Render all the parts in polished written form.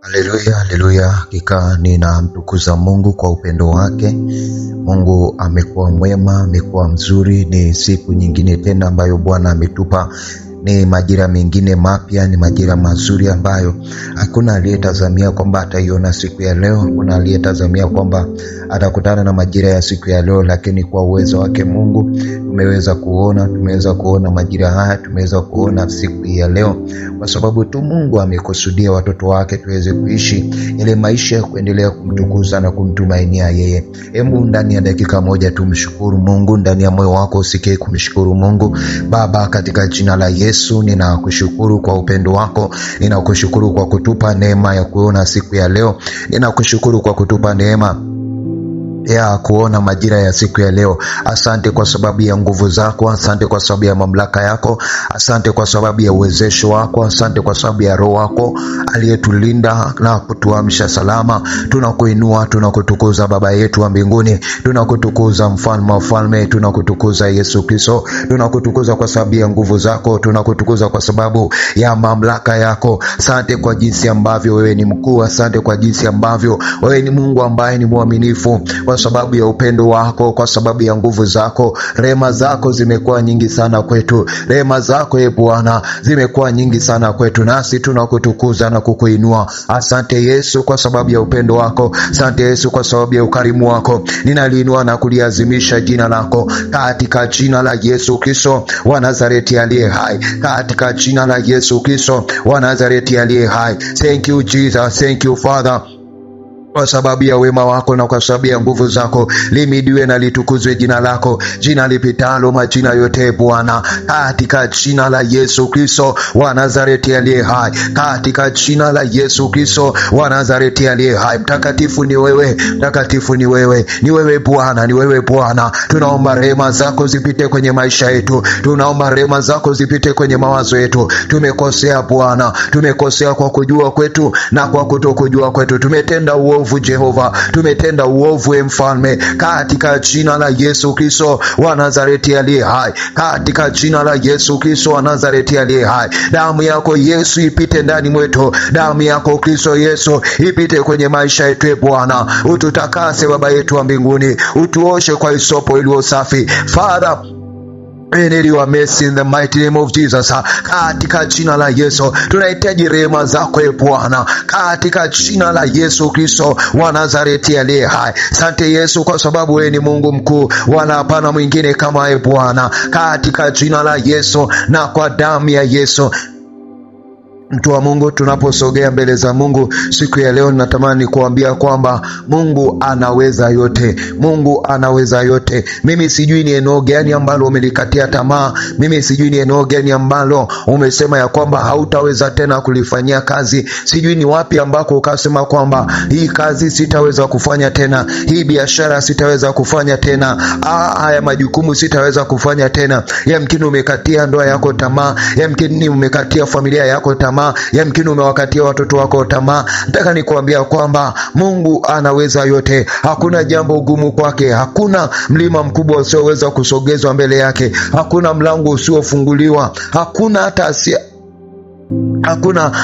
Haleluya, haleluya. Hakika ninamtukuza Mungu kwa upendo wake. Mungu amekuwa mwema, amekuwa mzuri. Ni siku nyingine tena ambayo Bwana ametupa. Ni majira mengine mapya, ni majira mazuri ambayo hakuna aliyetazamia kwamba ataiona siku ya leo. Hakuna aliyetazamia kwamba atakutana na majira ya siku ya leo, lakini kwa uwezo wake Mungu tumeweza kuona majira haya, tumeweza kuona siku ya leo, kwa sababu tu Mungu amekusudia watoto wake tuweze kuishi ile maisha ya kuendelea kumtukuza na kumtumainia yeye. Hebu ndani ya dakika moja tumshukuru Mungu, ndani ya moyo wako usikie kumshukuru Mungu. Baba, katika jina la Yesu ninakushukuru kwa upendo wako, ninakushukuru kwa kutupa neema ya kuona siku ya leo, ninakushukuru kwa kutupa neema ya kuona majira ya siku ya leo. Asante kwa sababu ya nguvu zako, asante kwa sababu ya mamlaka yako, asante kwa sababu ya uwezesho wako, asante kwa sababu ya roho wako aliyetulinda na kutuamsha salama. Tunakuinua, tunakutukuza Baba yetu wa mbinguni, tunakutukuza Mfalme wa falme, tunakutukuza Yesu Kristo, tunakutukuza kwa sababu ya nguvu zako, tunakutukuza kwa sababu ya mamlaka yako. Asante kwa jinsi ambavyo wewe ni mkuu, asante kwa jinsi ambavyo wewe ni Mungu ambaye ni mwaminifu, kwa sababu ya upendo wako, kwa sababu ya nguvu zako. Rehema zako zimekuwa nyingi sana kwetu, rehema zako Bwana zimekuwa nyingi sana kwetu, nasi tunakutukuza na kukuinua. Asante Yesu kwa sababu ya upendo wako, asante Yesu kwa sababu ya ukarimu wako. Ninaliinua na kuliazimisha jina lako katika jina la Yesu Kristo wa Nazareti aliye hai, katika jina la Yesu Kristo wa Nazareti aliye hai. Thank you Jesus, thank you Father, kwa sababu ya wema wako na kwa sababu ya nguvu zako. Limidiwe na litukuzwe jina lako, jina lipitalo majina yote Bwana, katika jina la Yesu Kristo wa Nazareti aliye hai, katika jina la Yesu Kristo wa Nazareti aliye hai. Mtakatifu ni wewe, mtakatifu ni wewe, ni wewe Bwana, ni wewe Bwana. Tunaomba rehema zako zipite kwenye maisha yetu, tunaomba rehema zako zipite kwenye mawazo yetu. Tumekosea Bwana, tumekosea kwa kujua kwetu na kwa kutokujua kwetu. Tumetenda uovu Jehova, tumetenda uovu Mfalme, katika jina la Yesu Kristo wa Nazareti aliye hai, katika jina la Yesu Kristo wa Nazareti aliye hai. Damu yako Yesu ipite ndani mwetu, damu yako Kristo Yesu ipite kwenye maisha yetu Bwana. Ututakase Baba yetu wa mbinguni, utuoshe kwa hisopo iliyo safi Father. Eneliwa mercy in the mighty name of Jesus. Katika jina la Yesu tunahitaji rehema zako Bwana, katika jina la Yesu Kristo wa Nazareti aliye hai. Asante Yesu kwa sababu wewe ni Mungu mkuu, wala hapana mwingine kama wewe Bwana, katika jina la Yesu na kwa damu ya Yesu. Mtu wa Mungu, tunaposogea mbele za Mungu siku ya leo, natamani kuambia kwamba Mungu anaweza yote, Mungu anaweza yote. Mimi sijui ni eneo gani ambalo umelikatia tamaa, mimi sijui ni eneo gani ambalo umesema ya kwamba hautaweza tena kulifanyia kazi. Sijui ni wapi ambako ukasema kwamba hii kazi sitaweza kufanya tena, hii biashara sitaweza kufanya tena, haya majukumu sitaweza kufanya tena. Yamkini umekatia ndoa yako tamaa, yamkini umekatia familia yako tamaa, yamkini umewakatia watoto wako tamaa. Nataka nikuambia kwamba Mungu anaweza yote. Hakuna jambo gumu kwake, hakuna mlima mkubwa usioweza kusogezwa mbele yake, hakuna mlango usiofunguliwa, hakuna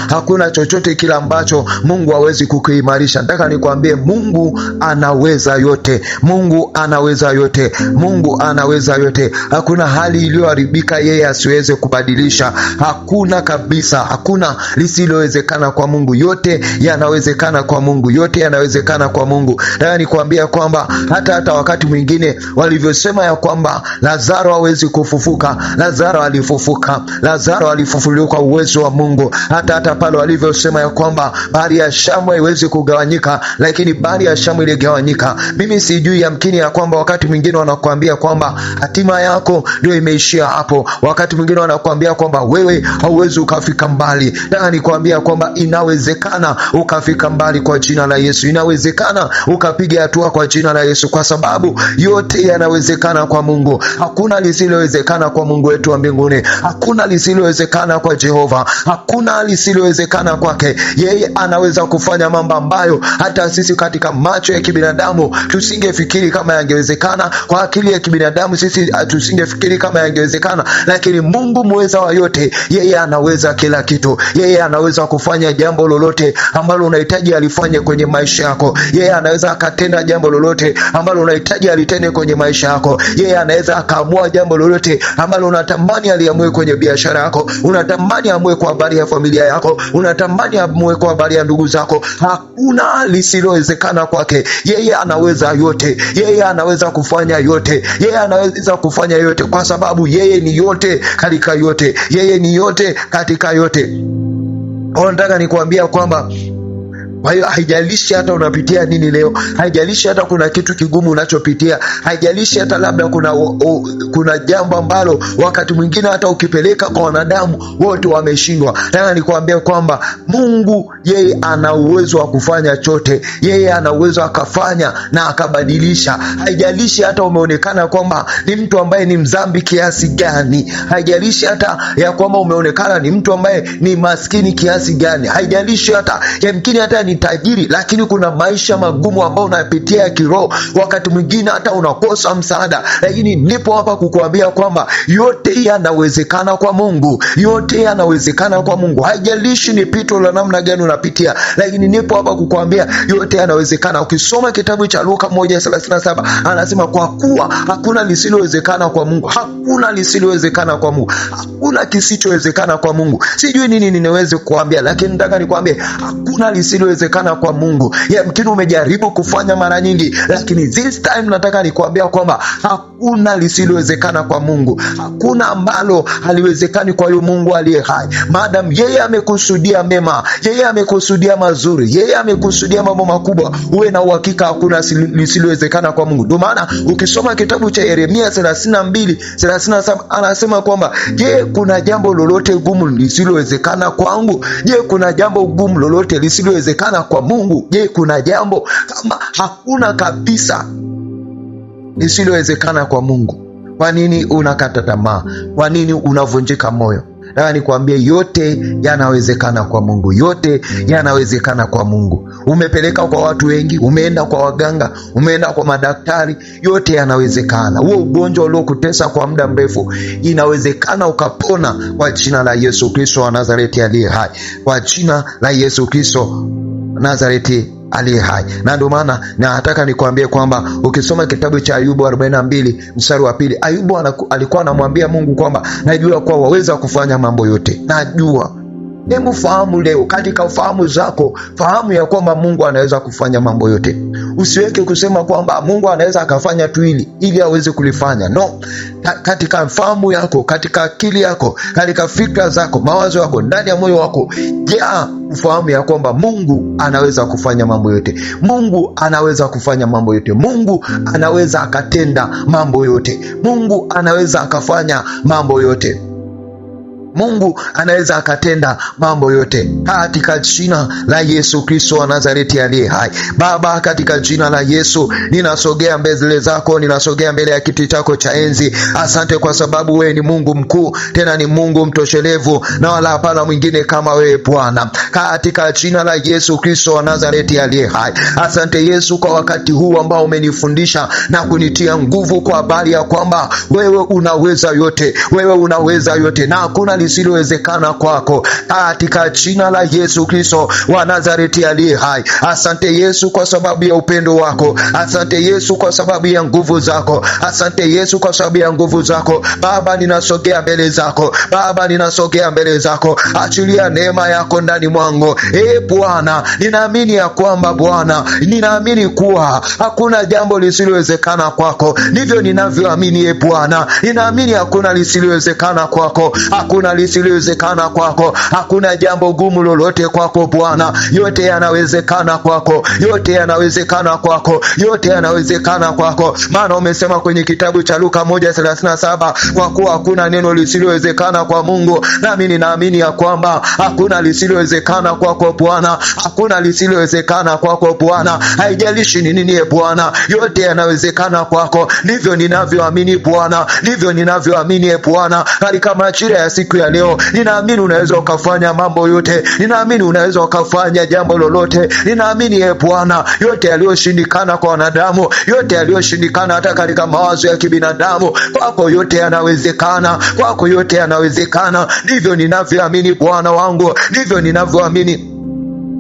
hakuna chochote kila ambacho Mungu hawezi kukiimarisha. Nataka nikwambie Mungu anaweza yote, Mungu anaweza yote, Mungu anaweza yote. Hakuna hali iliyoharibika yeye asiweze kubadilisha, hakuna kabisa, hakuna lisilowezekana kwa Mungu. Yote yanawezekana kwa Mungu, yote yanawezekana kwa Mungu. Nataka nikwambia kwamba hata wakati mwingine walivyosema ya kwamba Lazaro hawezi kufufuka, Lazaro alifufuka, Lazaro alifufuliwa kwa uwezo wa Mungu. Hata pale walivyosema ya kwamba bahari ya Shamu haiwezi kugawanyika, lakini bahari ya Shamu iligawanyika. Mimi sijui, yamkini ya kwamba wakati mwingine wanakuambia kwamba hatima yako ndio imeishia hapo, wakati mwingine wanakuambia kwamba wewe hauwezi ukafika mbali. Nataka nikwambia kwamba inawezekana ukafika mbali kwa jina la Yesu, inawezekana ukapiga hatua kwa jina la Yesu, kwa sababu yote yanawezekana kwa Mungu. Hakuna lisilowezekana kwa Mungu wetu wa mbinguni, hakuna lisilowezekana kwa Jehova, hakuna lisilowezekana kwake. Yeye anaweza kufanya mambo ambayo hata sisi katika macho ya kibinadamu tusingefikiri kama yangewezekana. Kwa akili ya kibinadamu sisi tusingefikiri kama yangewezekana, lakini Mungu muweza wa yote, yeye anaweza kila kitu. Yeye anaweza kufanya jambo lolote ambalo unahitaji alifanye kwenye maisha yako. Yeye anaweza akatenda jambo lolote ambalo unahitaji alitende kwenye maisha yako. Yeye anaweza akaamua jambo lolote ambalo unatamani aliamue kwenye biashara yako, unatamani amue kwa habari ya familia yako, unatamani amue kwa habari ya ndugu zako. Hakuna lisilowezekana kwake. Yeye anaweza yote, yeye anaweza kufanya yote, yeye anaweza kufanya yote, kwa sababu yeye ni yote katika yote, yeye ni yote katika yote. Nataka nikuambia kwamba kwa hiyo haijalishi hata unapitia nini leo, haijalishi hata kuna kitu kigumu unachopitia, haijalishi hata labda kuna jambo ambalo wakati mwingine hata ukipeleka kwa wanadamu wote wameshindwa. Nataka nikuambia kwamba Mungu yeye ana uwezo wa kufanya chote. Yeye ana uwezo akafanya na akabadilisha. Haijalishi hata umeonekana kwamba ni mtu ambaye ni mdhambi kiasi gani, haijalishi hata ya kwamba umeonekana ni mtu ambaye ni maskini kiasi gani, haijalishi hata yamkini hata ni tajiri, lakini kuna maisha magumu ambayo unapitia ya kiroho, wakati mwingine hata unakosa msaada, lakini nipo hapa kukuambia kwamba yote yanawezekana kwa Mungu. Yote yanawezekana kwa Mungu. Haijalishi ni pito la namna gani unapitia, lakini nipo hapa kukuambia yote yanawezekana. Ukisoma kitabu cha Luka 1:37 anasema kwa kuwa hakuna lisilowezekana kwa Mungu. Hakuna lisilowezekana kwa Mungu. Hakuna kisichowezekana kwa Mungu. Sijui nini ninaweza kukuambia, lakini nataka nikwambie hakuna lisilowezekana kwa Mungu. Yamkini umejaribu kufanya mara nyingi, lakini this time nataka nikuambia kwamba hakuna lisilowezekana kwa Mungu. Hakuna ambalo haliwezekani kwa yule Mungu aliye hai. Maadamu yeye amekusudia mema, yeye amekusudia mazuri, yeye amekusudia mambo makubwa, uwe na uhakika hakuna lisilowezekana kwa Mungu. Ndio maana ukisoma kitabu cha Yeremia 32:37 anasema kwamba je, kuna jambo lolote gumu lisilowezekana kwangu? Je, kuna jambo gumu lolote lisilowezekana kwa Mungu? Je, kuna jambo kama hakuna kabisa lisilowezekana kwa Mungu? Kwa nini unakata tamaa? Kwa nini unavunjika moyo? Nataka nikwambie yote yanawezekana kwa Mungu. Yote yanawezekana kwa Mungu. Umepeleka kwa watu wengi, umeenda kwa waganga, umeenda kwa madaktari, yote yanawezekana. Huo ugonjwa uliokutesa kwa muda mrefu inawezekana ukapona kwa jina la Yesu Kristo wa Nazareti aliye hai. Kwa jina la Yesu Kristo Nazareti aliye hai. Na ndio maana nataka nikwambie kwamba ukisoma kitabu cha Ayubu 42:2, Ayubu alikuwa anamwambia Mungu kwamba najua kwa waweza kufanya mambo yote. Najua. Hebu fahamu leo, katika ufahamu zako, fahamu ya kwamba Mungu anaweza kufanya mambo yote. Usiweke kusema kwamba Mungu anaweza akafanya tu ili aweze kulifanya. No. Katika fahamu yako, katika akili yako, katika fikra zako, mawazo yako, ndani ya moyo wako, ufahamu ya kwamba Mungu anaweza kufanya mambo yote. Mungu anaweza kufanya mambo yote. Mungu anaweza akatenda mambo yote. Mungu anaweza akafanya mambo yote. Mungu anaweza akatenda mambo yote katika jina la Yesu Kristo wa Nazareti aliye hai. Baba, katika jina la Yesu ninasogea mbele zako, ninasogea mbele ya kiti chako cha enzi. Asante kwa sababu wewe ni Mungu mkuu, tena ni Mungu mtoshelevu, na wala hapana mwingine kama wewe Bwana. Katika jina la Yesu Kristo wa Nazareti aliye hai. Asante Yesu kwa wakati huu ambao umenifundisha na kunitia nguvu kwa habari ya kwamba wewe unaweza yote. Wewe unaweza yote na hakuna lisilowezekana kwako, katika jina la Yesu Kristo wa Nazareti aliye hai. Asante Yesu kwa sababu ya upendo wako. Asante Yesu kwa sababu ya nguvu zako. Asante Yesu kwa sababu ya nguvu zako. Baba, ninasogea mbele zako. Baba, ninasogea mbele zako. Achilia neema yako ndani mwangu. Bwana, ninaamini ya kwamba Bwana, ninaamini kuwa hakuna jambo lisilowezekana kwako. Ndivyo ninavyoamini Bwana. Ninaamini hakuna lisilowezekana kwako. Hakuna lisilowezekana kwako. Hakuna jambo gumu lolote kwako Bwana. Yote yanawezekana kwako. Yote yanawezekana kwako. Yote yanawezekana kwako. Maana umesema kwenye kitabu cha Luka 1:37 kwa kuwa hakuna neno lisilowezekana kwa Mungu. Nami ninaamini ya kwamba hakuna lisilowezekana kwako Bwana. Hakuna lisilowezekana kwako Bwana. Haijalishi ni nini Bwana. Yote yanawezekana kwako. Ndivyo ninavyoamini Bwana. Ndivyo ninavyoamini Bwana. Katika majira ya siku siku ya leo. Ninaamini unaweza ukafanya mambo yote. Ninaamini unaweza ukafanya jambo lolote. Ninaamini Bwana, yote yaliyoshindikana kwa wanadamu, yote yaliyoshindikana hata katika mawazo ya kibinadamu, kwako yote yanawezekana. Kwako yote yanawezekana. Ndivyo ninavyoamini Bwana wangu, ndivyo ninavyoamini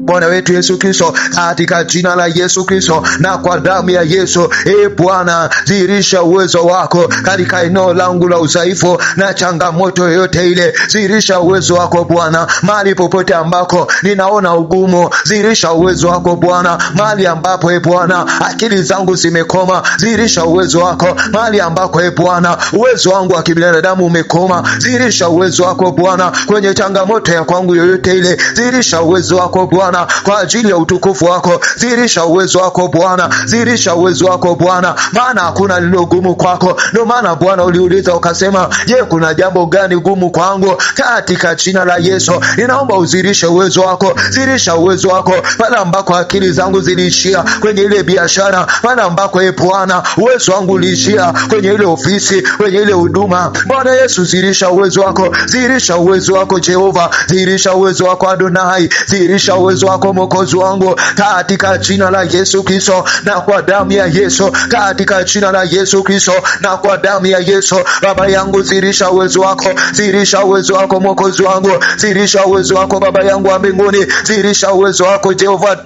Bwana wetu Yesu Kristo, katika jina la Yesu Kristo na kwa damu ya Yesu. Bwana, dhihirisha uwezo wako katika eneo langu la udhaifu na changamoto yoyote ile. Dhihirisha uwezo wako Bwana mahali popote ambako ninaona ugumu. Dhihirisha uwezo wako Bwana mahali ambapo Bwana akili zangu zimekoma. Dhihirisha uwezo wako mahali ambako Bwana uwezo wangu wa kibinadamu umekoma. Dhihirisha uwezo wako Bwana kwenye changamoto ya kwangu yoyote ile. Dhihirisha uwezo wako Bwana kwa ajili ya utukufu wako. Dhihirisha uwezo wako Bwana, dhihirisha uwezo wako Bwana, maana hakuna lilo gumu kwako. Ndio maana Bwana uliuliza ukasema, je, kuna jambo gani gumu kwangu? Katika jina la Yesu ninaomba udhihirishe uwezo wako. Dhihirisha uwezo wako pale ambako akili zangu ziliishia kwenye ile biashara, pale ambako Bwana uwezo wangu uliishia kwenye ile ofisi, kwenye ile huduma. Bwana Yesu, dhihirisha uwezo wako, dhihirisha uwezo wako Jehova, dhihirisha uwezo wako Adonai, dhihirisha uwezo wako Mwokozi wangu, katika jina la Yesu Kristo na kwa damu ya Yesu, katika jina la Yesu Kristo na kwa damu ya Yesu. Baba yangu, dhihirisha uwezo wako, dhihirisha uwezo wako Mwokozi wangu, dhihirisha uwezo wako Baba yangu wa mbinguni, dhihirisha uwezo wako Jehova.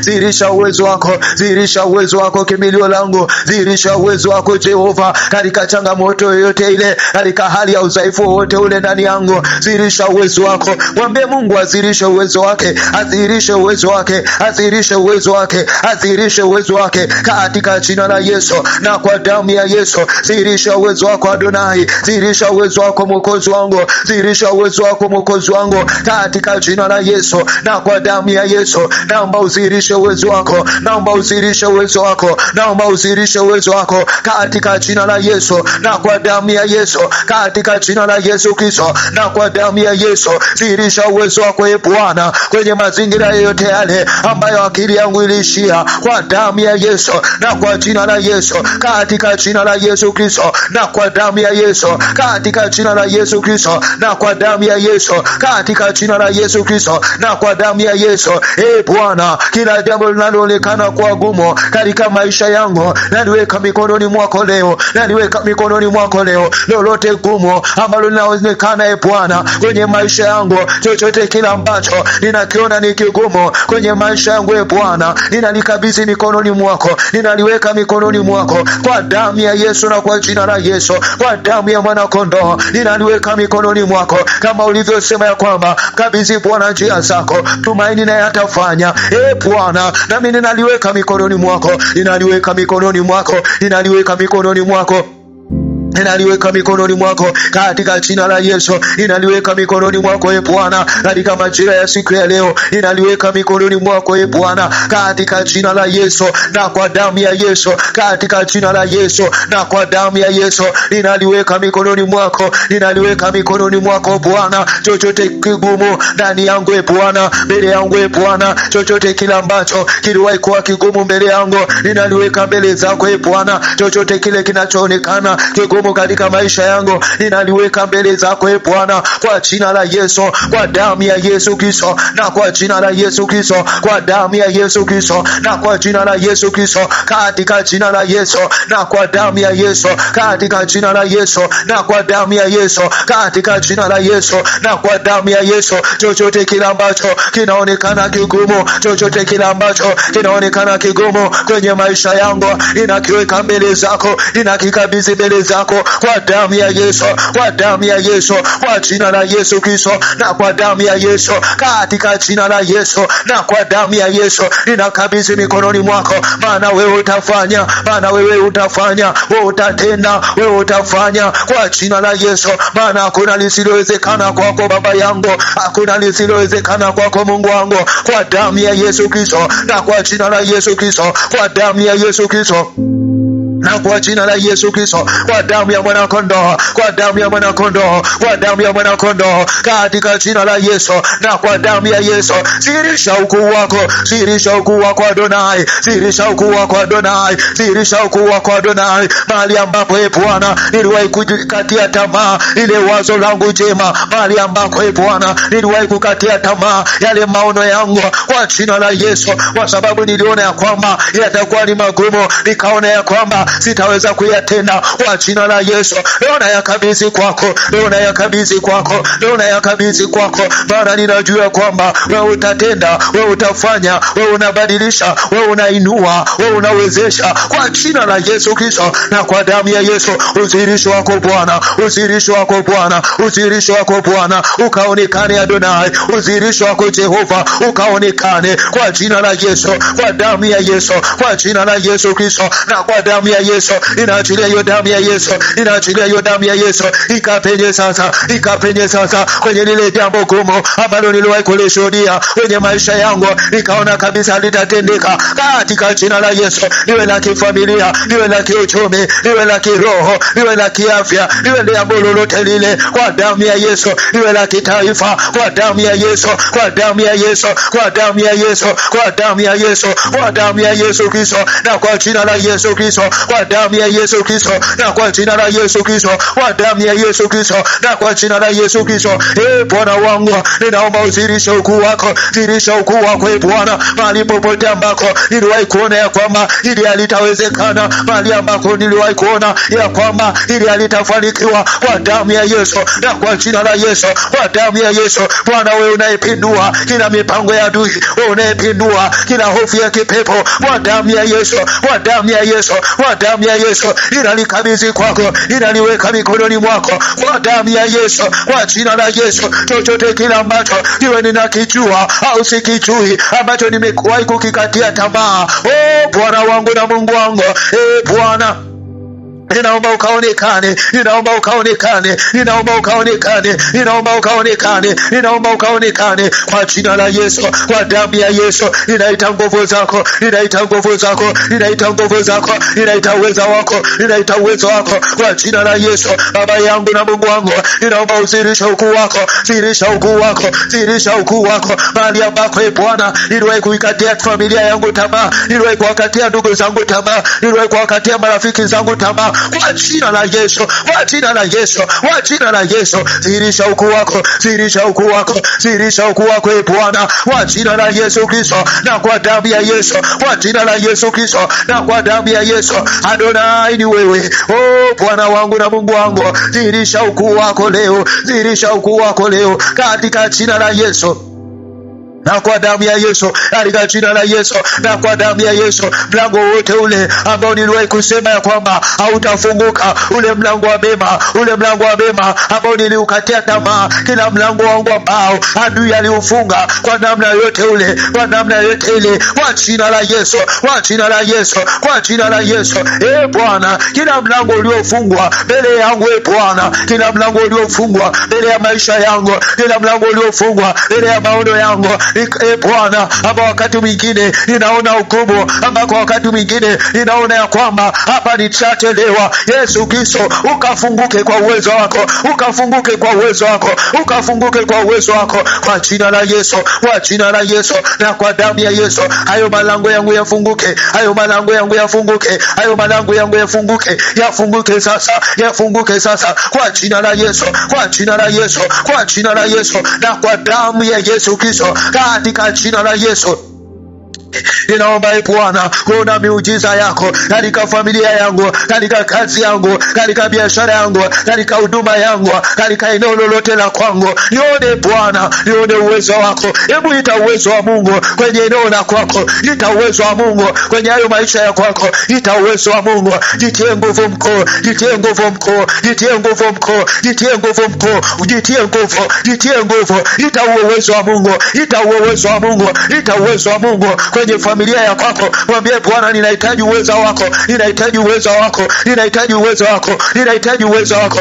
Dhihirisha uwezo wako, dhihirisha uwezo wako kimbilio langu, dhihirisha uwezo wako Jehova katika changamoto yoyote ile, katika hali ya udhaifu wote ule ndani yangu. Dhihirisha uwezo wako. Mwambie Mungu adhihirishe uwezo wake, adhihirishe uwezo wake, adhihirishe uwezo wake, adhihirishe uwezo wake katika jina la Yesu na kwa damu ya Yesu. Dhihirisha uwezo wako Adonai, dhihirisha uwezo wako Mwokozi wangu, dhihirisha uwezo wako Mwokozi wangu katika jina la Yesu na kwa damu ya Yesu. Naomba udhihirishe uwezo wako, naomba udhihirishe uwezo wako, naomba udhihirishe uwezo wako katika jina la Yesu na kwa damu ya Yesu, katika jina la Yesu Kristo na kwa damu ya Yesu. Dhihirisha uwezo wako Bwana kwenye mazingira yote yale ambayo akili yangu iliishia, kwa damu ya Yesu na kwa jina la Yesu, katika jina la Yesu Kristo na kwa damu ya Yesu, katika jina la Yesu Kristo na kwa damu ya Yesu, katika jina la Yesu Kristo na kwa damu ya Yesu. Bwana, kila jambo linaloonekana kuwa gumu katika maisha yangu naliweka mikononi mwako leo, naliweka mikononi mwako leo. Lolote gumu ambalo linaonekana Bwana kwenye maisha yangu, chochote kila ambacho ninakiona ni kigumu kwenye maisha yangu Bwana, ninalikabidhi mikononi mwako, ninaliweka mikononi mwako kwa damu ya Yesu na kwa jina la Yesu, kwa damu ya mwana kondoo ninaliweka mikononi mwako, kama ulivyosema ya kwamba kabidhi Bwana njia zako, tumaini naye atafanya. Bwana, nami ninaliweka mikononi mwako, ninaliweka mikononi mwako, ninaliweka mikononi mwako, ninaliweka mikononi mwako katika jina la Yesu. Ninaliweka mikononi mwako Bwana katika majira ya siku ya leo, ninaliweka mikononi mwako Bwana katika jina la Yesu na kwa damu ya Yesu, katika jina la Yesu na kwa damu ya Yesu. Ninaliweka mikononi mwako, ninaliweka mikononi mwako Bwana, chochote kigumu ndani yangu Bwana, mbele yangu Bwana, chochote kile ambacho kiliwahi kuwa kigumu mbele yangu, ninaliweka mbele zako Bwana. Chochote kile kinachoonekana kigumu katika maisha yangu, ninaliweka mbele zako Bwana, kwa jina la Yesu, kwa damu ya Yesu Kristo na kwa jina la Yesu Kristo, kwa damu ya Yesu Kristo na kwa jina la Yesu Kristo, katika jina la Yesu na kwa damu ya Yesu, katika jina la Yesu na kwa damu ya Yesu, katika jina la Yesu na kwa damu ya Yesu. Chochote kile ambacho kinaonekana kigumu, chochote kile ambacho kinaonekana kigumu kwenye maisha yangu, ninakiweka mbele zako, ninakikabidhi mbele zako kwa damu ya Yesu, kwa damu ya Yesu, kwa jina la Yesu Kristo na kwa damu ya Yesu, katika jina la Yesu na kwa damu ya Yesu. Ninakabidhi mikononi mwako, maana wewe utafanya, maana wewe utafanya, wewe utatenda, wewe utafanya kwa jina la Yesu, maana hakuna lisilowezekana kwako Baba yangu, hakuna lisilowezekana kwako Mungu wangu, kwa damu ya Yesu Kristo na kwa jina la Yesu Kristo, kwa damu ya Yesu Kristo na kwa jina la Yesu Kristo, kwa damu ya mwana kondoo, kwa damu ya mwana kondoo, kwa damu ya mwana kondoo, katika jina la Yesu, na kwa damu ya Yesu, zirisha ukuu wako, zirisha ukuu wako Adonai, zirisha ukuu wako Adonai, zirisha ukuu wako Adonai, mahali ambapo Bwana niliwahi kukatia tamaa ile wazo langu jema, mahali ambapo Bwana niliwahi kukatia tamaa yale maono yangu, kwa jina la Yesu, kwa sababu niliona ya kwamba yatakuwa ni magumu, nikaona ya kwamba sitaweza kuyatenda, kwa jina la Yesu leo nayakabidhi kwako, leo nayakabidhi kwako, leo nayakabidhi kwako. Bwana ninajua kwamba wewe utatenda, wewe utafanya, wewe unabadilisha, wewe unainua, wewe unawezesha, kwa jina la Yesu Kristo na kwa damu ya Yesu. Udhihirisho wako Bwana, udhihirisho wako Bwana, udhihirisho wako Bwana ukaonekane Adonai, udhihirisho wako Jehova ukaonekane, kwa jina la Yesu, kwa damu ya Yesu, kwa jina la Yesu Kristo na kwa damu ya Yesu. Inaachilia hiyo damu ya Yesu, inaachilia hiyo damu ya Yesu ikapenye sasa, ikapenye sasa kwenye lile jambo gumu ambalo niliwahi kulishuhudia kwenye maisha yangu, nikaona kabisa litatendeka katika jina la Yesu. Liwe la kifamilia, liwe la kiuchumi, liwe la kiroho, liwe la kiafya, liwe jambo lolote lile, kwa damu ya Yesu. Liwe la kitaifa, kwa damu ya Yesu, kwa damu ya Yesu, kwa damu ya Yesu, kwa damu ya Yesu, kwa damu ya Yesu Kristo na kwa jina la Yesu Kristo, kwa damu ya Yesu Kristo na kwa jina la Yesu Kristo, kwa damu ya Yesu Kristo na kwa jina la Yesu Kristo. Bwana wangu, ninaomba udhihirishe ukuu wako, dhihirisha ukuu wako Bwana, mahali popote ambako niliwahi kuona ya kwamba ili halitawezekana, mahali ambako niliwahi kuona ya kwamba ili halitafanikiwa, kwa damu ya Yesu na kwa jina la Yesu, kwa damu ya Yesu. Bwana wewe unayepindua kila mipango ya adui, wewe unayepindua kila hofu ya kipepo, kwa damu ya Yesu, kwa damu ya Yesu, kwa damu ya Yesu, inalikabidhi kwako, inaliweka mikononi mwako, kwa damu ya Yesu, kwa jina la Yesu. Chochote kila ambacho kiwe ninakijua au sikijui, ambacho nimekuwahi kukikatia tamaa, Bwana wangu na Mungu wangu, Bwana ninaomba ukaonekane, ninaomba ukaonekane, ninaomba ukaonekane, ninaomba ukaonekane, ninaomba ukaonekane, kwa jina la Yesu, kwa damu ya Yesu. Ninaita nguvu zako, ninaita nguvu zako, ninaita nguvu zako, ninaita uwezo wako, ninaita uwezo wako, kwa jina la Yesu. Baba yangu na Mungu wangu, ninaomba udhihirishe ukuu wako, dhihirisha ukuu wako, dhihirisha ukuu wako mahali ambako Bwana niliwahi kuikatia familia yangu tamaa, niliwahi kuwakatia ndugu zangu tamaa, niliwahi kuwakatia marafiki zangu tamaa, kwa jina la Yesu, kwa jina la Yesu, kwa jina la Yesu. Dhihirisha ukuu wako, dhihirisha ukuu wako, dhihirisha ukuu wako Bwana, kwa jina la Yesu Kristo na kwa damu ya Yesu, kwa jina la Yesu Kristo na kwa damu ya Yesu. Adonai ni wewe, Bwana wangu na Mungu wangu, dhihirisha ukuu wako leo, dhihirisha ukuu wako leo katika jina la Yesu na kwa damu ya Yesu, katika jina la Yesu na kwa damu ya Yesu. Mlango wote ule ambao niliwahi kusema ya kwamba hautafunguka, ule mlango wa mema, ule mlango wa mema ambao niliukatia tamaa, kila mlango wangu ambao adui aliufunga kwa namna yote ule, kwa namna yote ile, kwa jina la Yesu, kwa jina la Yesu, kwa jina la Yesu. Bwana, kila mlango uliofungwa mbele yangu Bwana, kila mlango uliofungwa mbele ya maisha yangu, kila mlango uliofungwa mbele ya maono yangu, Bwana, ambao wakati mwingine ninaona hukumu, ambako wakati mwingine ninaona ya kwamba hapa nitachelewa. Yesu Kristo, ukafunguke kwa uwezo wako, ukafunguke kwa uwezo wako, ukafunguke kwa uwezo wako, kwa jina la Yesu, kwa jina la Yesu na kwa damu ya Yesu. Hayo malango yangu yafunguke, hayo malango yangu yafunguke, hayo malango yangu yafunguke, yafunguke sasa, yafunguke sasa, kwa jina la Yesu, kwa jina la Yesu, kwa jina la Yesu na kwa damu ya Yesu Kristo, katika jina la Yesu. Ninaomba Bwana kuona miujiza yako katika familia yangu, katika kazi yangu, katika biashara yangu, katika huduma yangu, katika eneo lolote la kwangu. Nione Bwana, nione uwezo wako. Hebu ita uwezo wa Mungu kwenye eneo la kwako, ita uwezo wa Mungu kwenye hayo maisha ya kwako, ita uwezo wa Mungu. Jitie nguvu mkuu, jitie nguvu mkuu, jitie nguvu mkuu, jitie nguvu mkuu, jitie nguvu, jitie nguvu. Ita uwezo wa Mungu, ita uwezo wa Mungu, ita uwezo wa Mungu kwenye familia ya kwako. Mwambie Bwana, ninahitaji uwezo wako, ninahitaji uwezo wako, ninahitaji uwezo wako, ninahitaji uwezo wako.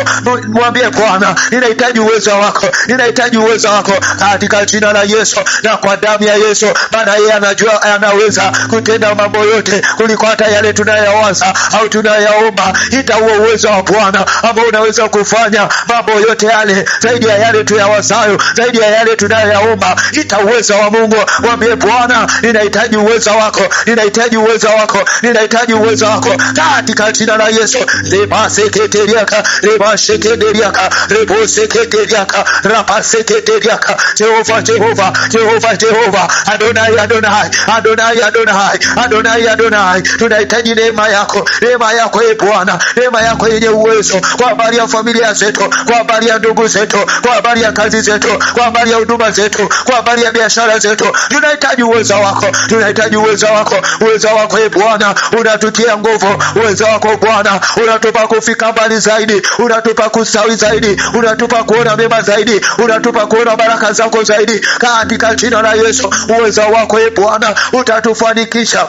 Mwambie Bwana, ninahitaji uwezo wako, ninahitaji uwezo wako katika jina la Yesu na kwa damu ya Yesu. Maana yeye anajua, anaweza kutenda mambo yote kuliko hata yale tunayowaza au tunayaomba. Ita huo uwezo wa Bwana ambao unaweza kufanya mambo yote yale zaidi ya yale tuyawazayo, zaidi ya yale tunayoyaomba. Ita uwezo wa Mungu. Mwambie Bwana, ninahitaji uwezo wako, ninahitaji uwezo wako, ninahitaji uwezo wako katika jina la Yesu. Leba seketeriaka, leba seketeriaka, lebo seketeriaka, rapa seketeriaka. Jehova, Jehova, Jehova, Jehova, Adonai, Adonai, Adonai, Adonai, Adonai, Adonai. Tunahitaji neema yako, neema yako e Bwana, neema yako yenye uwezo kwa habari ya familia zetu, kwa habari ya ndugu zetu, kwa habari ya kazi zetu, kwa habari ya huduma zetu, kwa habari ya biashara zetu. Tunahitaji uwezo wako, tunahitaji uwezo wako. Uwezo wako e Bwana unatutia nguvu. Uwezo wako Bwana unatupa kufika mbali zaidi, unatupa kustawi zaidi, unatupa kuona mema zaidi, unatupa kuona baraka zako zaidi katika jina la Yesu. Uwezo wako e Bwana utatufanikisha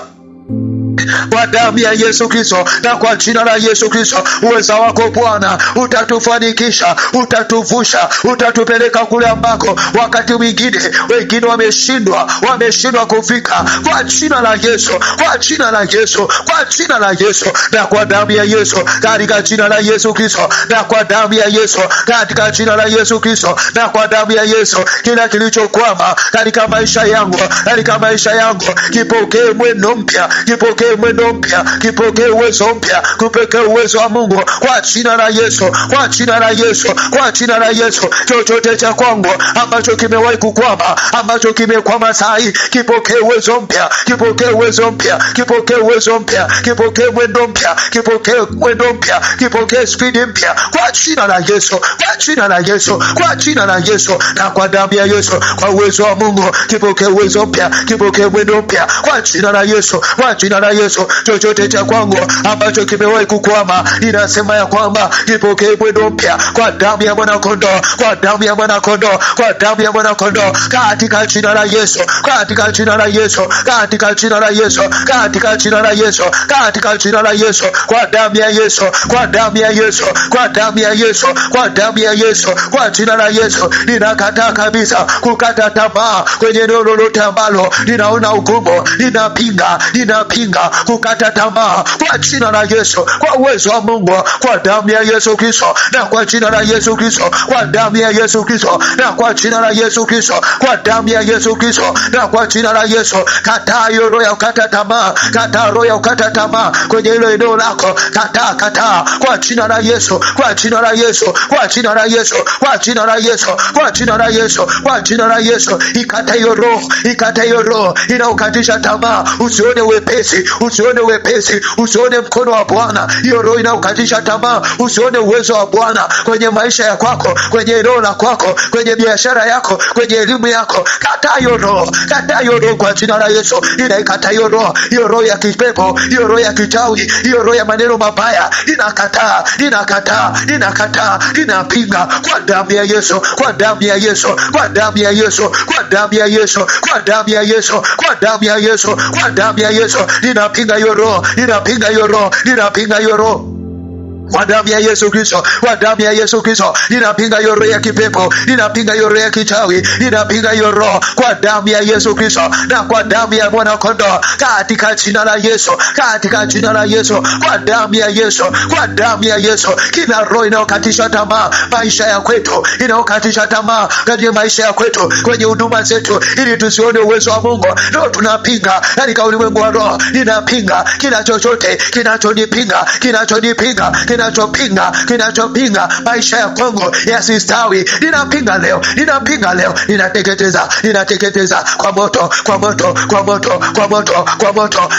kwa damu ya Yesu Kristo na kwa jina la Yesu Kristo. Uwezo wako Bwana utatufanikisha, utatuvusha, utatupeleka kule ambako wakati mwingine wengine wameshindwa kufika, kwa jina la Yesu, kwa jina la Yesu, kwa jina la Yesu na kwa damu ya Yesu, katika jina la Yesu Kristo na kwa damu ya Yesu, katika jina la Yesu Kristo na kwa damu ya Yesu. Kila kilichokwama katika maisha yangu, katika maisha yangu, kipokee mwendo mpya, kipokee mwendo mpya, kipokee uwezo mpya, kupokee uwezo wa Mungu kwa jina la Yesu, kwa jina la Yesu, kwa jina la Yesu. Chochote cha kwangu ambacho kimewahi kukwama, ambacho kimekwama sahi, kipokee uwezo mpya, kipokee uwezo mpya, kipokee uwezo mpya, kipokee mwendo mpya, kipokee mwendo mpya, kipokee speed mpya kwa jina la Yesu, kwa jina la Yesu, kwa jina la Yesu na kwa damu ya Yesu. Kwa uwezo wa Mungu kipokee uwezo mpya, kipokee mwendo mpya kwa jina la Yesu, kwa jina la Yesu. Chochote cha kwangu ambacho kimewahi kukwama, ninasema ya kwamba kipokee mwendo mpya kwa damu ya mwana kondoo, kwa damu ya mwana kondoo, kwa damu ya mwana kondoo katika jina la Yesu, katika jina la Yesu, katika jina la Yesu, katika jina la Yesu, katika jina la Yesu, kwa damu ya Yesu, kwa damu ya Yesu, kwa damu ya Yesu, kwa damu ya Yesu, kwa jina la Yesu. Ninakataa kabisa kukata tamaa kwenye eneo lolote ambalo ninaona ugumu. Ninapinga kukata tamaa kwa jina la Yesu, kwa uwezo wa Mungu, kwa damu ya Yesu Kristo na kwa jina la Yesu Kristo, kwa damu ya Yesu Kristo na kwa jina la Yesu Kristo, kwa damu ya Yesu Kristo na kwa jina la Yesu. Kataa hiyo roho ya kukata tamaa, kataa roho ya kukata tamaa kwenye hilo eneo lako, kataa kwa jina la Yesu, kwa jina la Yesu, kwa jina la Yesu, kwa jina la Yesu, kwa jina la Yesu, kwa jina la Yesu. Ikata hiyo roho, ikata hiyo roho inaukatisha tamaa. Usione wepesi, usione wepesi, usione mkono wa Bwana. Hiyo roho inaukatisha tamaa. Usione uwezo wa Bwana kwenye maisha ya kwako, kwenye eneo la kwako, kwenye biashara yako, kwenye elimu yako. Kataa hiyo roho, kataa hiyo roho kwa jina la Yesu. Inaikata hiyo roho ya kipepo, hiyo roho ya kichawi, hiyo roho ya maneno mabaya. Inakataa, inapinga kwa damu ya Yesu, kwa damu ya Yesu, kwa damu ya Yesu, kwa damu ya Yesu, kwa damu ya Yesu, kwa damu ya Yesu, kwa damu ya Yesu. Ninapinga hiyo roho, ninapinga hiyo roho, ninapinga hiyo roho kwa damu ya Yesu Kristo, kwa damu ya Yesu Kristo. Ninapinga hiyo roho ya kipepo, ninapinga hiyo roho ya kichawi, ninapinga hiyo roho kwa damu ya Yesu Kristo na kwa damu ya mwana kondoo, katika jina la Yesu, katika jina la Yesu, kwa damu ya Yesu, kwa damu ya Yesu. Kila roho inayokatisha tamaa maisha ya kwetu, inayokatisha tamaa kwenye maisha ya kwetu, kwenye huduma zetu, ili tusione uwezo wa Mungu, ndio tunapinga katika ulimwengu wa roho. Ninapinga kila chochote kinachonipinga, kinachopinga maisha ya kwangu yasistawi. Ninapinga leo, ninateketeza kwa moto, kwa moto, kwa moto, kwa moto, kwa moto.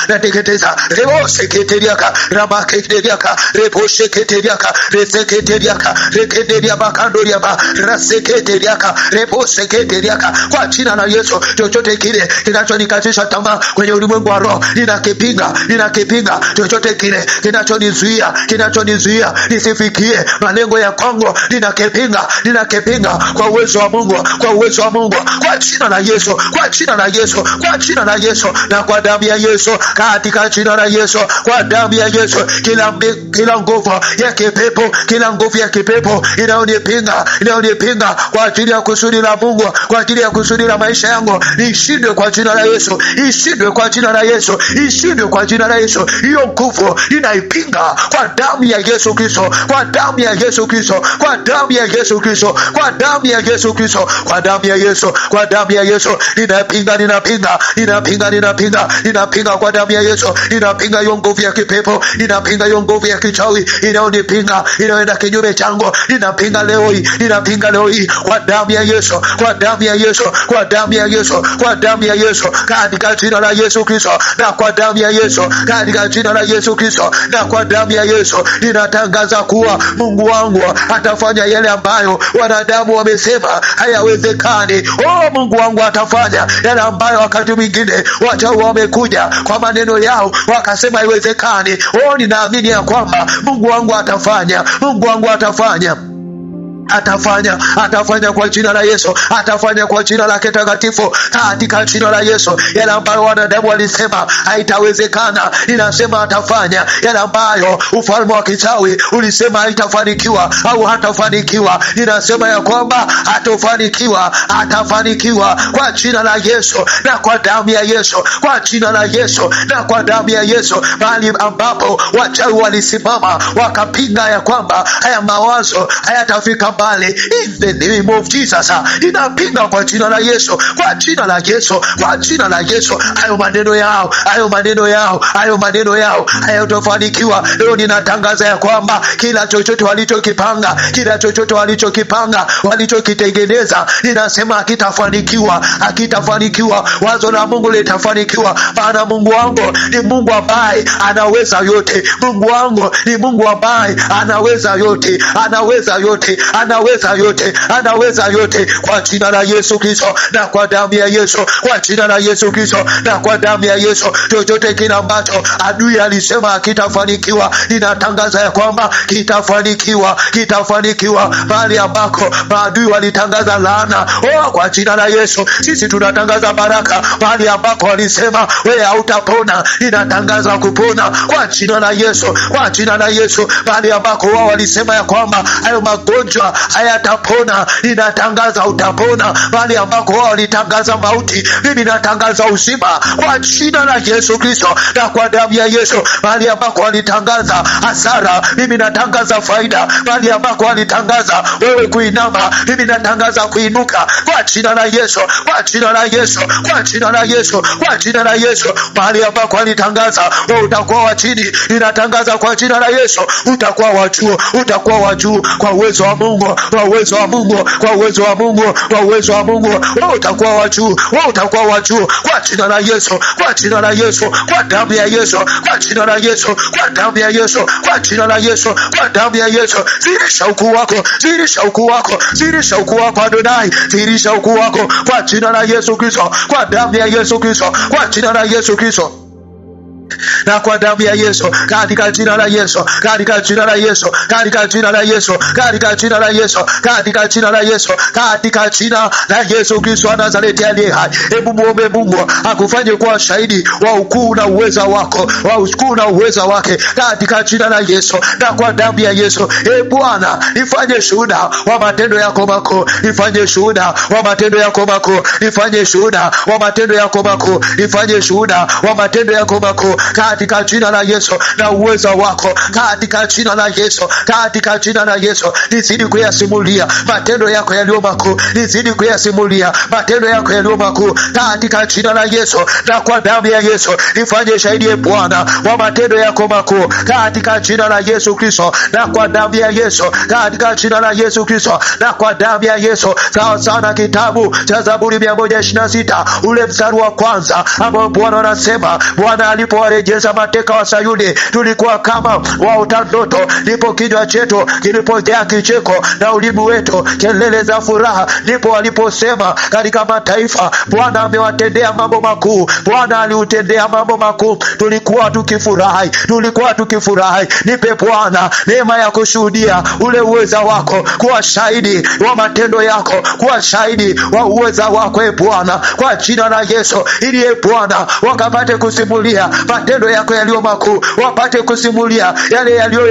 Nateketeza leo sekretariaka, ramaketariaka, reposheketariaka, reseketariaka, rekenderiaba kandoriaba, raseketariaka, reposeketariaka kwa jina la Yesu. Chochote kile kinachonikatisha tamaa kwenye ulimwengu wa roho, ninakipinga. Chochote kile kinachonizuia kinachonizuia nisifikie malengo ya Kongo, ninakipinga kwa uwezo wa Mungu, kwa uwezo wa Mungu, kwa jina la Yesu, kwa jina la Yesu, kwa jina la Yesu, na kwa damu ya Yesu, katika jina la Yesu, kwa damu ya Yesu, kila nguvu ya kipepo, kila nguvu ya kipepo inayonipinga kwa ajili ya kusudi la Mungu, kwa ajili ya kusudi la maisha yangu, ishindwe kwa jina la Yesu, ishindwe kwa jina la Yesu, ishindwe kwa jina la Yesu. Hiyo nguvu inaipinga kwa damu ya Yesu Kristo, kwa damu ya Yesu Kristo, kwa damu ya Yesu Kristo, kwa damu ya Yesu Kristo, kwa damu ya Yesu, kwa damu ya Yesu. Ninapinga kwa damu ya Yesu. Ninapinga hiyo nguvu ya kipepo, ninapinga hiyo nguvu ya kichawi inayonipinga, inayoenda kinyume changu. Ninapinga leo hii kwa damu ya Yesu, kwa damu ya Yesu, kwa damu ya Yesu, kwa damu ya Yesu, katika jina la Yesu Kristo, na kwa damu ya Yesu, katika jina la Yesu Kristo, na kwa damu ya Yesu. Ninatangaza kuwa Mungu wangu atafanya yale ambayo wanadamu wamesema hayawezekani. Mungu wangu atafanya yale ambayo wakati mwingine wachawi wamekuja kwa maneno yao wakasema haiwezekani. Ninaamini ya kwamba Mungu wangu atafanya, Mungu wangu atafanya kwa jina la Yesu, atafanya kwa jina lake takatifu, katika jina la Yesu. Yale ambayo wanadamu walisema haitawezekana, ninasema atafanya. Yale ambayo ufalme wa kichawi ulisema haitafanikiwa au hatafanikiwa, ninasema ya kwamba atafanikiwa kwa jina la Yesu, na kwa damu ya Yesu, kwa jina la Yesu, na kwa damu ya Yesu. Bali ambapo wachawi walisimama wakapinga ya kwamba haya mawazo hayatafika mbali, in the name of Jesus, ninapinga kwa jina la Yesu, kwa jina la Yesu, kwa jina la Yesu. Hayo maneno yao hayatofanikiwa. Leo ninatangaza ya kwamba kila chochote walichokipanga, walichokitengeneza, ninasema hakitafanikiwa. Wazo la Mungu litafanikiwa, maana Mungu wangu ni Mungu ambaye anaweza yote. Mungu wangu ni Mungu ambaye anaweza yote, kwa jina la Yesu Kristo, na kwa damu ya Yesu, kwa jina la Yesu Kristo, na kwa damu ya Yesu. Chochote kile ambacho adui alisema hakitafanikiwa, ninatangaza ya kwamba kitafanikiwa. Bali ambako maadui walitangaza laana, kwa jina la Yesu sisi tunatangaza baraka. Bali ambako walisema wewe hautapona, ninatangaza kupona kwa jina la Yesu, kwa jina la Yesu. Bali ambako wao walisema ya kwamba hayo magonjwa hayatapona, ninatangaza utapona. Bali ambako wao walitangaza mauti, mimi natangaza uzima kwa jina la Yesu Kristo, na kwa damu ya Yesu. Bali ambako walitangaza hasara, mimi natangaza faida. Bali ambako walitangaza wewe kuinama, mimi natangaza kuinuka kwa jina la Yesu, kwa jina la Yesu, kwa jina la Yesu, kwa jina la Yesu. Bali ambako walitangaza wewe utakuwa wa chini, ninatangaza kwa jina la Yesu utakuwa wa juu, kwa uwezo wa Mungu, kwa uwezo wa Mungu, kwa uwezo wa Mungu, kwa uwezo wa Mungu. Wewe utakuwa wa juu kwa jina la Yesu, kwa jina la Yesu, kwa damu ya Yesu, kwa jina la Yesu, kwa damu ya Yesu, kwa jina la Yesu, kwa damu ya Yesu. Zirisha ukuu wako Adonai, zirisha ukuu wako kwa jina la Yesu Kristo, kwa damu ya Yesu Kristo, kwa jina la Yesu Kristo, na kwa damu ya Yesu, katika jina la Yesu, katika jina la Yesu, katika jina la Yesu, katika jina la Yesu, katika jina la Yesu, katika jina la Yesu Kristo wa Nazareti aliye hai. Hebu muombe Mungu akufanye kuwa shahidi wa ukuu na uweza wako, wa ukuu na uweza wake, katika jina la Yesu, na kwa damu ya Yesu. Bwana, nifanye shuhuda wa matendo yako makuu, nifanye shuhuda wa matendo yako makuu, nifanye shuhuda wa matendo yako makuu, nifanye shuhuda wa matendo yako makuu, katika jina la Yesu, na uwezo wako, katika jina la Yesu, katika jina la Yesu. Nizidi kuyasimulia matendo yako yaliyo makuu, nizidi kuyasimulia matendo yako yaliyo makuu, katika jina la Yesu, na kwa damu ya Yesu. Nifanye shahidi Bwana wa matendo yako makuu, katika jina la Yesu Kristo, na kwa damu ya Yesu, katika jina la Yesu Kristo, na kwa damu ya Yesu. Sawa sana kitabu cha Zaburi 126 ule mstari wa kwanza, ambao Bwana anasema, Bwana alipowarejesha uliporejesha mateka wa Sayuni, tulikuwa kama waota ndoto, ndipo kinywa chetu kilipojaa kicheko na ulimi wetu kelele za furaha. Ndipo waliposema katika mataifa, Bwana amewatendea mambo makuu, Bwana aliutendea mambo makuu. Tulikuwa tukifurahi. Nipe Bwana neema ya kushuhudia ule uweza wako, kuwa shahidi wa matendo yako, kuwa shahidi wa uweza wako Bwana, kwa jina la Yesu, ili Bwana wakapate kusimulia matendo yako yaliyo makuu, wapate kusimulia yale yaliyo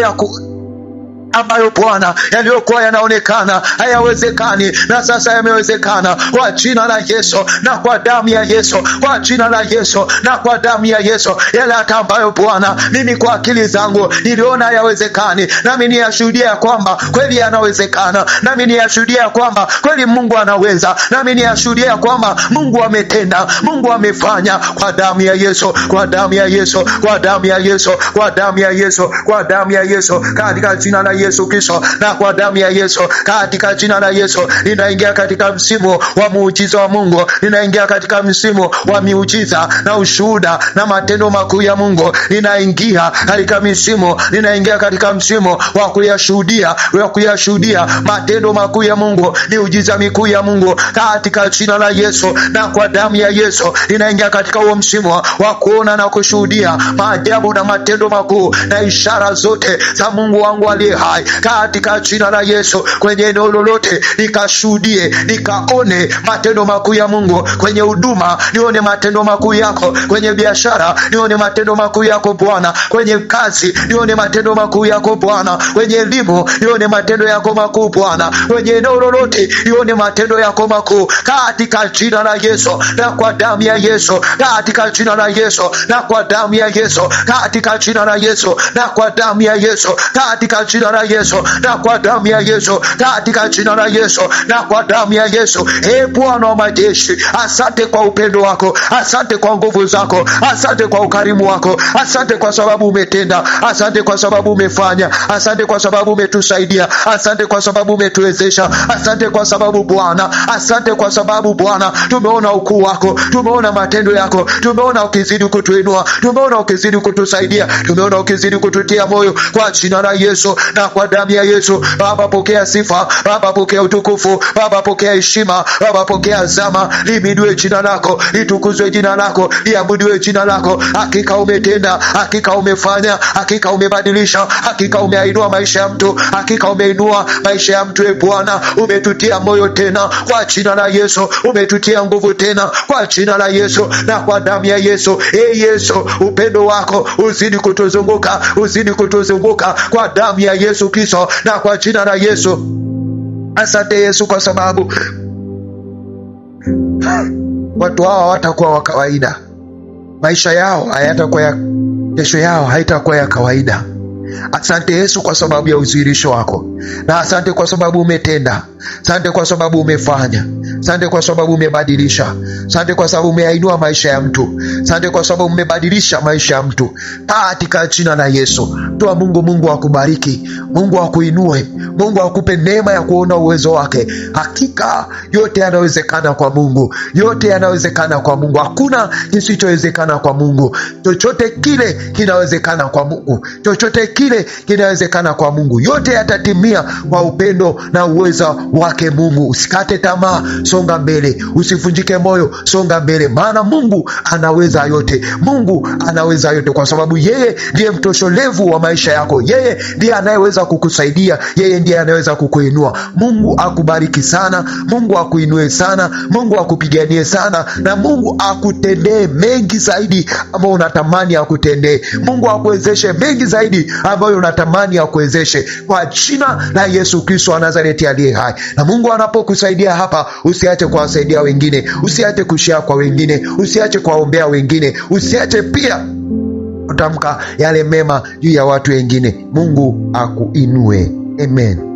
ambayo Bwana yaliyokuwa yanaonekana hayawezekani na sasa yamewezekana, kwa jina la Yesu na kwa damu ya Yesu, kwa jina la Yesu na kwa damu ya Yesu. Yale hata ambayo Bwana mimi kwa akili zangu niliona hayawezekani, nami niyashuhudia kwamba kweli yanawezekana, nami niyashuhudia kwamba kweli Mungu anaweza, nami niyashuhudia kwamba Mungu ametenda, Mungu amefanya, kwa damu ya Yesu, kwa damu ya Yesu, kwa damu ya Yesu, kwa damu ya Yesu, kwa damu ya Yesu, katika jina la Yesu Kristo na kwa damu ya Yesu, katika jina la Yesu. Ninaingia katika msimu wa muujiza wa Mungu, ninaingia katika msimu wa miujiza na ushuhuda na matendo makuu ya Mungu. Ninaingia katika msimu wa kuyashuhudia matendo makuu ya Mungu, miujiza mikuu ya Mungu, katika jina la Yesu na kwa damu ya Yesu. Ninaingia katika huo msimu wa kuona na kushuhudia maajabu na matendo makuu na ishara zote za Mungu wangu aliye hai, katika jina la Yesu. Kwenye eneo lolote nikashuhudie, nikaone matendo makuu ya Mungu. Kwenye huduma nione matendo makuu yako, kwenye biashara nione matendo makuu yako Bwana, kwenye kazi nione matendo makuu yako Bwana, kwenye elimu nione matendo yako makuu Bwana, kwenye eneo lolote nione matendo yako makuu, katika jina la Yesu na kwa damu ya Yesu, katika jina la Yesu na kwa damu ya Yesu, katika jina la Yesu na kwa damu ya Yesu, katika jina la Yesu na kwa damu ya Yesu, katika jina la Yesu na kwa damu ya Yesu. Bwana wa majeshi, asante kwa upendo wako, asante kwa nguvu zako, asante kwa ukarimu wako, asante kwa sababu umetenda, asante kwa sababu umefanya, asante kwa sababu umetusaidia, asante kwa sababu umetuwezesha, asante kwa sababu Bwana, asante kwa sababu Bwana tumeona ukuu wako, tumeona matendo yako, tumeona ukizidi kutuinua, tumeona ukizidi kutusaidia, tumeona ukizidi kututia moyo, kwa jina la Yesu na kwa damu ya Yesu. Baba pokea sifa, Baba pokea utukufu, Baba pokea heshima, Baba pokea zama. Lihimidiwe jina lako, litukuzwe jina lako, liabudiwe jina lako. Hakika umetenda, hakika umefanya, hakika umebadilisha, hakika umeinua maisha ya mtu, hakika umeinua maisha ya mtu. Bwana umetutia moyo tena, kwa jina la Yesu, umetutia nguvu tena, kwa jina la Yesu na kwa damu ya Yesu. Yesu, upendo wako uzidi kutuzunguka, uzidi kutuzunguka, kwa damu ya Yesu Kristo na kwa jina la Yesu. Asante Yesu, kwa sababu watu hawa hawatakuwa wa kawaida, maisha yao hayatakuwa kesho yao haitakuwa ya kawaida. Asante Yesu kwa sababu ya udhihirisho wako, na asante kwa sababu umetenda, asante kwa sababu umefanya, asante kwa sababu umebadilisha, asante kwa sababu umeyainua maisha ya mtu, asante kwa sababu umebadilisha maisha ya mtu, katika jina la Yesu. Toa Mungu akubariki, Mungu akuinue, Mungu akupe neema ya kuona uwezo wake. Hakika yote yanawezekana kwa Mungu, yote yanawezekana kwa Mungu, hakuna kisichowezekana kwa Mungu. Chochote kile kinawezekana kwa Mungu, chochote kile kinawezekana kwa Mungu. Yote yatatimia kwa upendo na uweza wake Mungu. Usikate tamaa, songa mbele, usivunjike moyo, songa mbele, maana Mungu anaweza yote. Mungu anaweza yote, kwa sababu yeye ndiye mtosholevu wa maisha yako. Yeye ndiye anayeweza kukusaidia, yeye ndiye anayeweza kukuinua. Mungu akubariki sana, Mungu akuinue sana, Mungu akupiganie sana, na Mungu akutendee mengi zaidi ambayo unatamani akutendee. Mungu akuwezeshe mengi zaidi ambayo unatamani akuwezeshe, kwa jina la Yesu Kristo wa Nazareti aliye hai. Na Mungu anapokusaidia hapa, usiache kuwasaidia wengine, usiache kushare kwa wengine, usiache kuwaombea wengine, usiache pia kutamka yale mema juu ya watu wengine. Mungu akuinue. Amen.